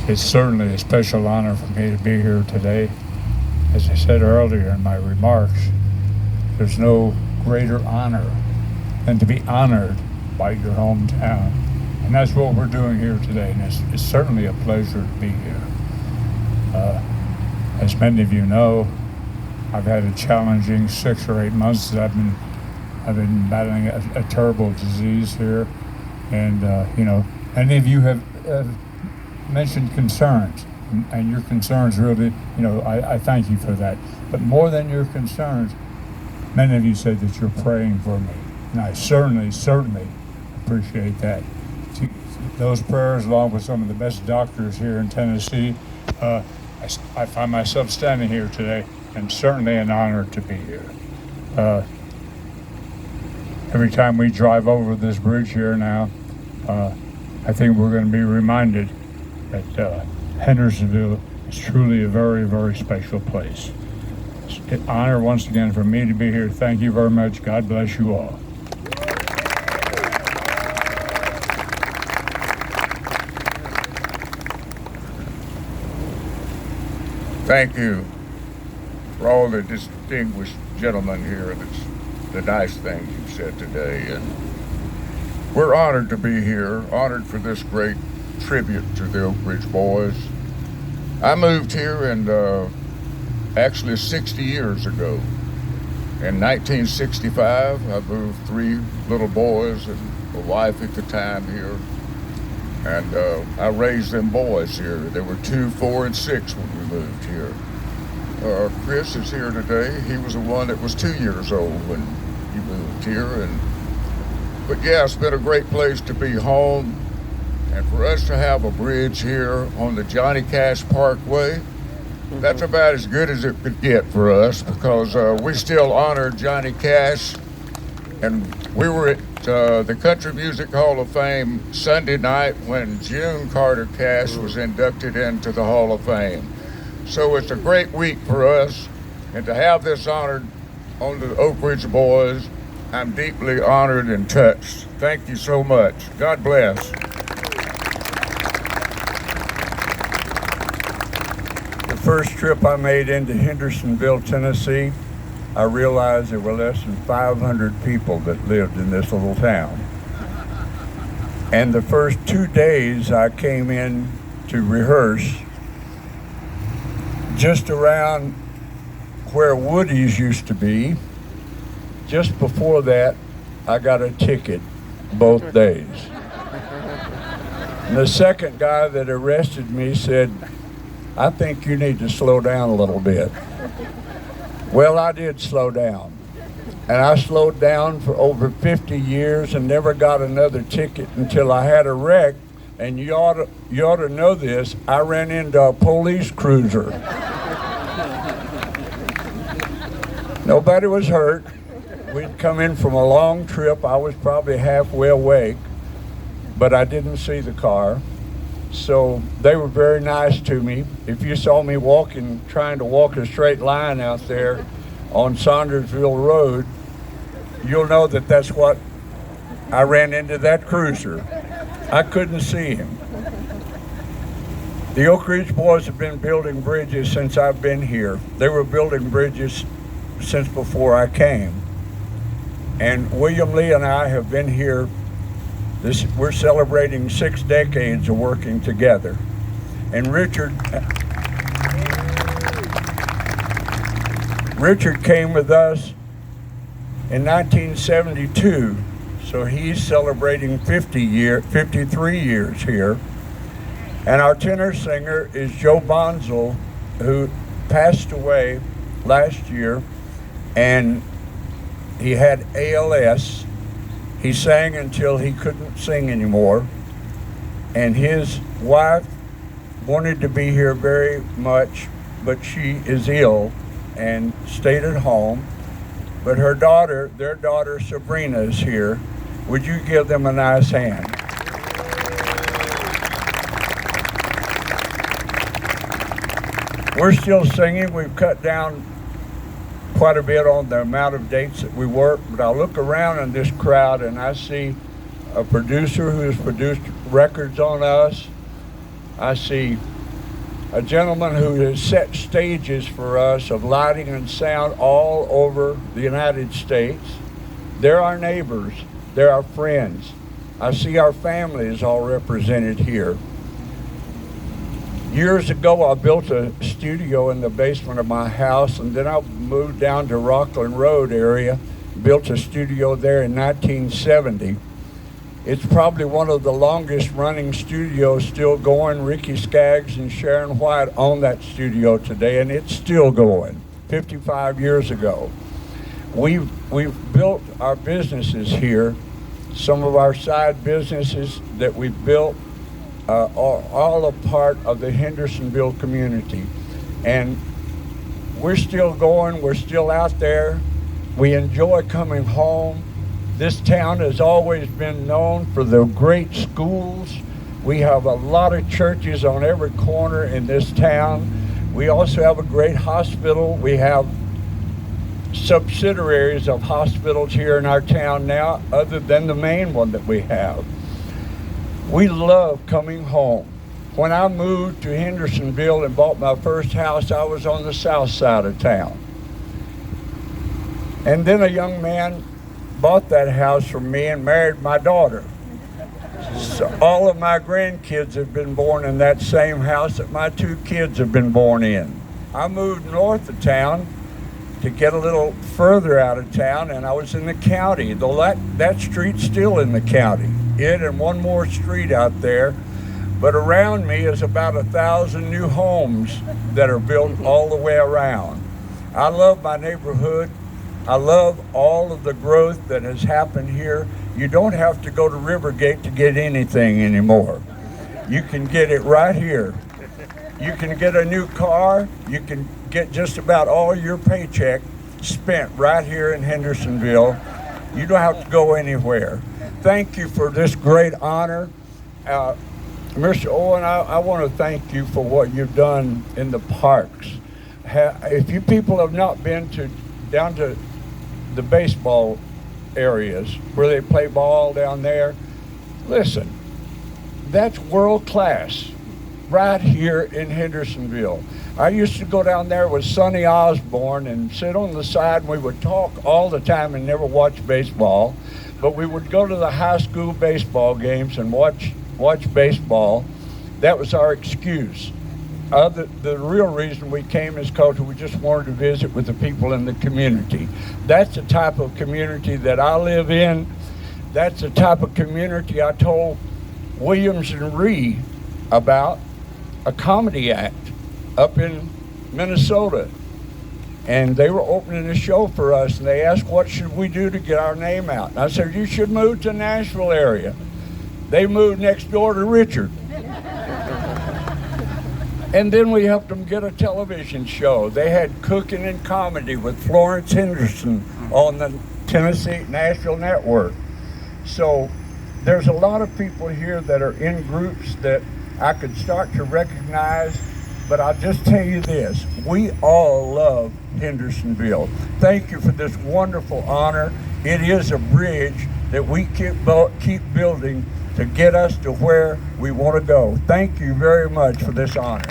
It's certainly a special honor for me to be here today. As I said earlier in my remarks, there's no greater honor than to be honored by your hometown. And that's what we're doing here today, and it's certainly a pleasure to be here. As many of you know, I've had a challenging 6 or 8 months that I've been battling a terrible disease here, and many of you have mentioned concerns, and your concerns really, I thank you for that. But more than your concerns, many of you said that you're praying for me, and I certainly appreciate that. Those prayers, along with some of the best doctors here in Tennessee, I find myself standing here today, and certainly an honor to be here. Every time we drive over this bridge here now, I think we're going to be reminded that Hendersonville is truly a very, very special place. It's an honor once again for me to be here. Thank you very much. God bless you all. Thank you for all the distinguished gentlemen here. That's the nice things you've said today. And we're honored to be here, honored for this great tribute to the Oak Ridge Boys. I moved here actually 60 years ago. In 1965, I moved 3 little boys and a wife at the time here. And I raised them boys here. There were 2, 4, and 6 when we moved here. Chris is here today. He was the one that was 2 years old when he moved here. But yeah, it's been a great place to be home. And for us to have a bridge here on the Johnny Cash Parkway, that's about as good as it could get for us, because we still honor Johnny Cash. And we were at the Country Music Hall of Fame Sunday night when June Carter Cash was inducted into the Hall of Fame. So it's a great week for us, and to have this honored on the Oak Ridge Boys, I'm deeply honored and touched. Thank you so much. God bless. The first trip I made into Hendersonville, Tennessee, I realized there were less than 500 people that lived in this little town. And the first 2 days I came in to rehearse, just around where Woody's used to be, just before that, I got a ticket both days. And the second guy that arrested me said, "I think you need to slow down a little bit." Well, I did slow down. And I slowed down for over 50 years and never got another ticket until I had a wreck. And you ought to know this, I ran into a police cruiser. Nobody was hurt. We'd come in from a long trip. I was probably halfway awake, but I didn't see the car. So they were very nice to me. If you saw me trying to walk a straight line out there on Saundersville Road, you'll know that that's what I ran into, that cruiser. I couldn't see him. The Oak Ridge Boys have been building bridges since I've been here. They were building bridges since before I came. And William Lee and I have been here. We're celebrating 6 decades of working together. And Richard came with us in 1972, so he's celebrating 53 years here. And our tenor singer is Joe Bonzel, who passed away last year, and he had ALS. He sang until he couldn't sing anymore, and his wife wanted to be here very much, but she is ill and stayed at home. But their daughter Sabrina is here. Would you give them a nice hand? We're still singing. We've cut down quite a bit on the amount of dates that we work, but I look around in this crowd and I see a producer who has produced records on us. I see a gentleman who has set stages for us of lighting and sound all over the United States. They're our neighbors. They're our friends. I see our families all represented here. Years ago, I built a studio in the basement of my house, and then I moved down to Rockland Road area, built a studio there in 1970. It's probably one of the longest running studios still going. Ricky Skaggs and Sharon White own that studio today, and it's still going, 55 years ago. We've built our businesses here. Some of our side businesses that we've built are all a part of the Hendersonville community. And we're still going, we're still out there. We enjoy coming home. This town has always been known for the great schools. We have a lot of churches on every corner in this town. We also have a great hospital. We have subsidiaries of hospitals here in our town now, other than the main one that we have. We love coming home. When I moved to Hendersonville and bought my first house, I was on the south side of town. And then a young man bought that house from me and married my daughter. So all of my grandkids have been born in that same house that my two kids have been born in. I moved north of town to get a little further out of town, and I was in the county. That street's still in the county. It and one more street out there. But around me is about 1,000 new homes that are built all the way around. I love my neighborhood. I love all of the growth that has happened here. You don't have to go to Rivergate to get anything anymore. You can get it right here. You can get a new car. You can get just about all your paycheck spent right here in Hendersonville. You don't have to go anywhere. Thank you for this great honor. Mr. Owen, I want to thank you for what you've done in the parks. If you people have not been down to the baseball areas where they play ball down there, listen, that's world class right here in Hendersonville. I used to go down there with Sonny Osborne and sit on the side, and we would talk all the time and never watch baseball, but we would go to the high school baseball games and watch baseball. That was our excuse. The real reason we came is because we just wanted to visit with the people in the community. That's the type of community that I live in. That's the type of community I told Williams and Ree about a comedy act up in Minnesota. And they were opening a show for us, and they asked, what should we do to get our name out? And I said, you should move to the Nashville area. They moved next door to Richard. And then we helped them get a television show. They had Cooking and Comedy with Florence Henderson on the Nashville Network. So there's a lot of people here that are in groups that I could start to recognize, but I'll just tell you this, we all love Hendersonville. Thank you for this wonderful honor. It is a bridge that we keep building to get us to where we want to go. Thank you very much for this honor.